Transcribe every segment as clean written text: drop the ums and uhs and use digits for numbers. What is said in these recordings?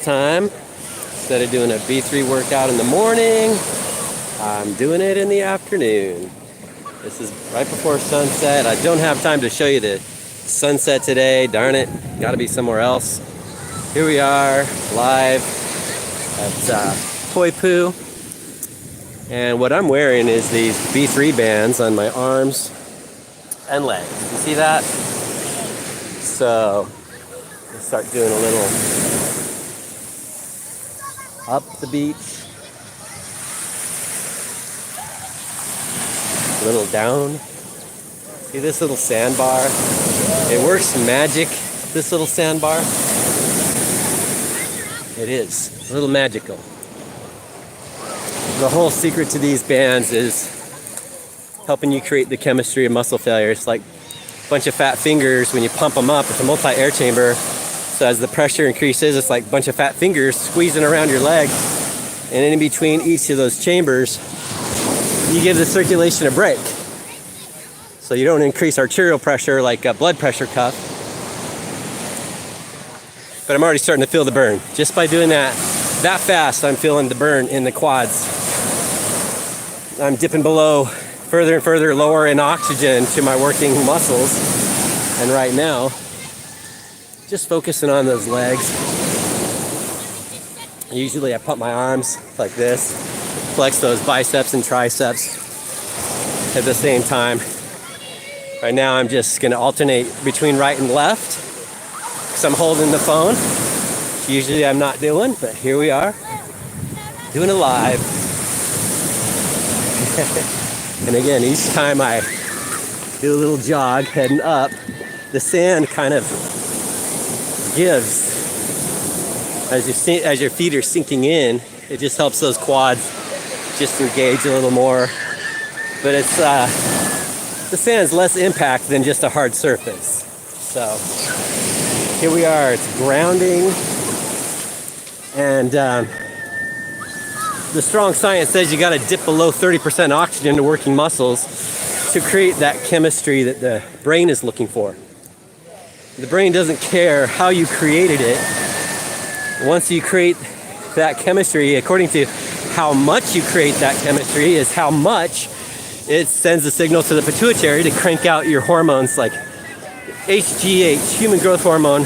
time. Instead of doing a B3 workout in the morning, I'm doing it in the afternoon. This is right before sunset. I don't have time to show you the sunset today. Darn it, gotta be somewhere else. Here we are, live at Toipu. And what I'm wearing is these B3 bands on my arms and legs. You see that? So, let's start doing a little up the beach, a little down. See this little sandbar? It works magic, this little sandbar. It is a little magical. The whole secret to these bands is helping you create the chemistry of muscle failure. It's like a bunch of fat fingers when you pump them up. It's a multi-air chamber. So as the pressure increases, it's like a bunch of fat fingers squeezing around your leg. And in between each of those chambers, you give the circulation a break. So you don't increase arterial pressure like a blood pressure cuff. But I'm already starting to feel the burn. Just by doing that fast, I'm feeling the burn in the quads. I'm dipping below, further and further lower in oxygen to my working muscles. And right now, just focusing on those legs. Usually I pump my arms like this, flex those biceps and triceps at the same time. Right now I'm just gonna alternate between right and left because I'm holding the phone. Usually I'm not doing, but here we are, doing it live. And again, each time I do a little jog heading up, the sand kind of gives as your feet are sinking in. It just helps those quads just engage a little more. But it's the sand's less impact than just a hard surface. So here we are. It's grounding, and the strong science says you got to dip below 30% oxygen to working muscles to create that chemistry that the brain is looking for. The brain doesn't care how you created it. Once you create that chemistry, according to how much you create that chemistry is how much it sends a signal to the pituitary to crank out your hormones like HGH, human growth hormone.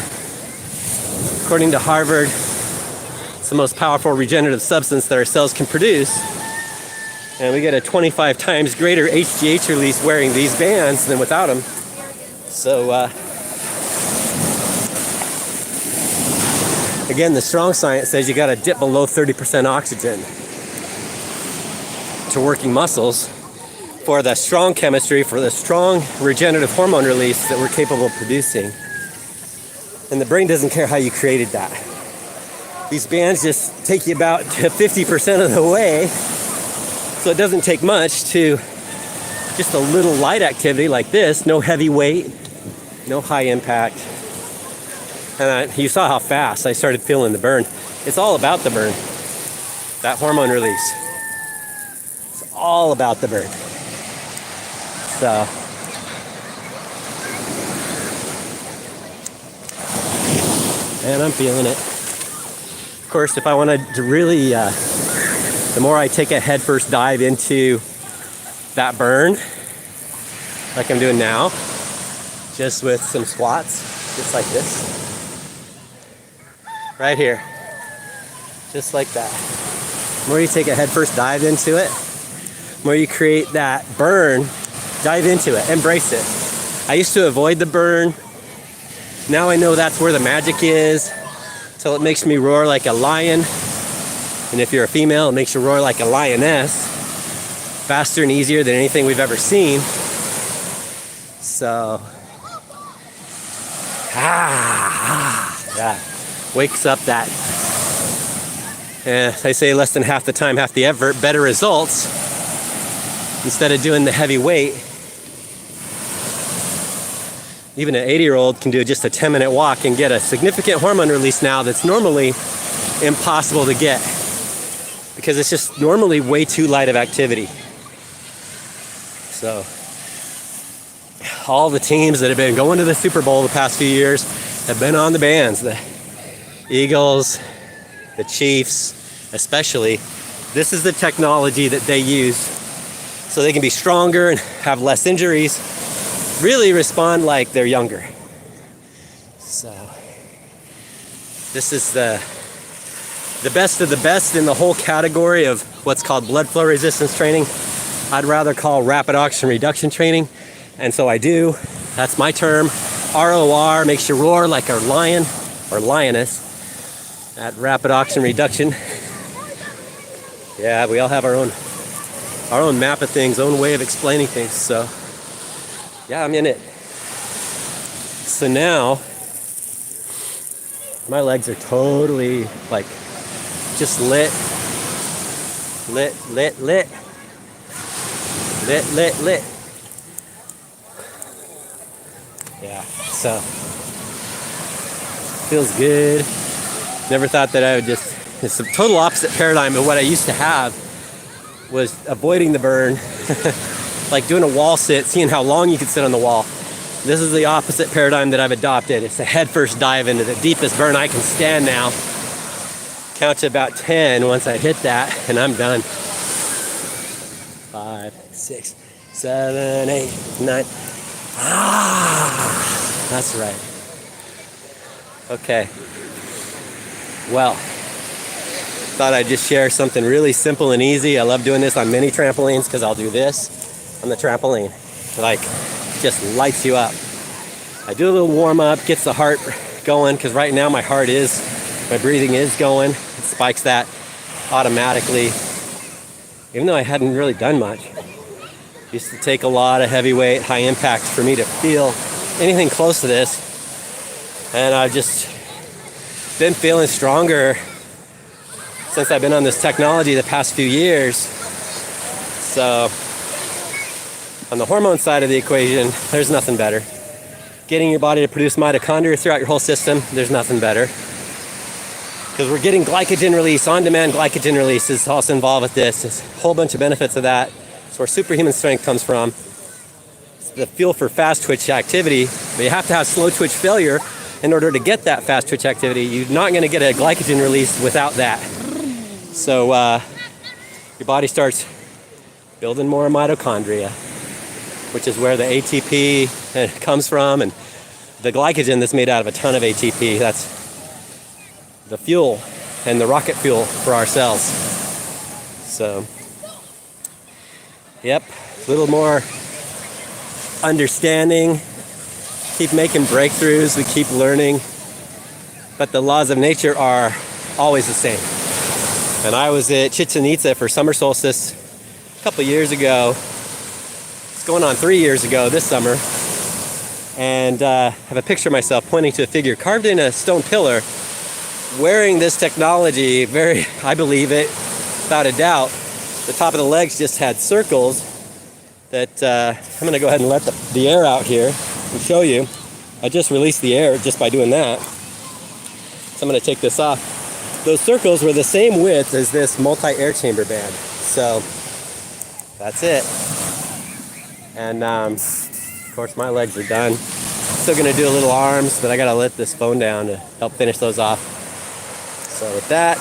According to Harvard, it's the most powerful regenerative substance that our cells can produce. And we get a 25 times greater HGH release wearing these bands than without them. So, again, the strong science says you gotta dip below 30% oxygen to working muscles for the strong chemistry, for the strong regenerative hormone release that we're capable of producing. And the brain doesn't care how you created that. These bands just take you about 50% of the way. So it doesn't take much to just a little light activity like this, no heavy weight, no high impact. And you saw how fast I started feeling the burn. It's all about the burn, that hormone release. It's all about the burn. So, and I'm feeling it. Of course, if I wanted to really, the more I take a headfirst dive into that burn, like I'm doing now, just with some squats, just like this. Right here, just like that. The more you take a headfirst dive into it, the more you create that burn, dive into it, embrace it. I used to avoid the burn. Now I know that's where the magic is, till it makes me roar like a lion. And if you're a female, it makes you roar like a lioness. Faster and easier than anything we've ever seen. So, that wakes up that, I say less than half the time, half the effort, better results. Instead of doing the heavy weight, even an 80-year-old can do just a 10-minute walk and get a significant hormone release now that's normally impossible to get because it's just normally way too light of activity. So all the teams that have been going to the Super Bowl the past few years have been on the bands. The Eagles, the Chiefs especially, this is the technology that they use so they can be stronger and have less injuries, really respond like they're younger. So this is the best of the best in the whole category of what's called blood flow resistance training. I'd rather call rapid oxygen reduction training, and so I do. That's my term. ROR makes you roar like a lion or lioness at rapid oxygen reduction. Yeah, we all have our own map of things, own way of explaining things. So yeah, I'm in it. So now my legs are totally like just lit. Yeah, so feels good. Never thought that I would just, it's a total opposite paradigm of what I used to have, was avoiding the burn, like doing a wall sit, seeing how long you could sit on the wall. This is the opposite paradigm that I've adopted. It's a head first dive into the deepest burn I can stand now. Count to about 10 once I hit that, and I'm done. 5, 6, 7, 8, 9. Ah, that's right. Okay. Well, thought I'd just share something really simple and easy. I love doing this on mini trampolines because I'll do this on the trampoline. Like, just lights you up. I do a little warm up, gets the heart going, because right now my breathing is going. It spikes that automatically. Even though I hadn't really done much. Used to take a lot of heavy weight, high impact for me to feel anything close to this. And I've just been feeling stronger since I've been on this technology the past few years. So on the hormone side of the equation, there's nothing better. Getting your body to produce mitochondria throughout your whole system, there's nothing better. Because we're getting glycogen release, on-demand glycogen release is also involved with this. There's a whole bunch of benefits of that. It's where superhuman strength comes from. It's the fuel for fast twitch activity, but you have to have slow twitch failure in order to get that fast twitch activity. You're not going to get a glycogen release without that. So your body starts building more mitochondria, which is where the ATP comes from, and the glycogen that's made out of a ton of ATP. That's the fuel and the rocket fuel for our cells. So, yep, a little more understanding. Keep making breakthroughs, we keep learning, but the laws of nature are always the same. And I was at Chichen Itza for summer solstice a couple years ago. It's going on 3 years ago this summer. And have a picture of myself pointing to a figure carved in a stone pillar, wearing this technology, I believe it, without a doubt. The top of the legs just had circles that I'm going to go ahead and let the air out here and show you. I just released the air just by doing that. So I'm going to take this off. Those circles were the same width as this multi-air chamber band. So that's it. And of course my legs are done. Still going to do a little arms, but I got to let this phone down to help finish those off. So with that,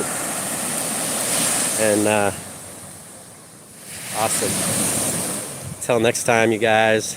and awesome. Till next time, you guys.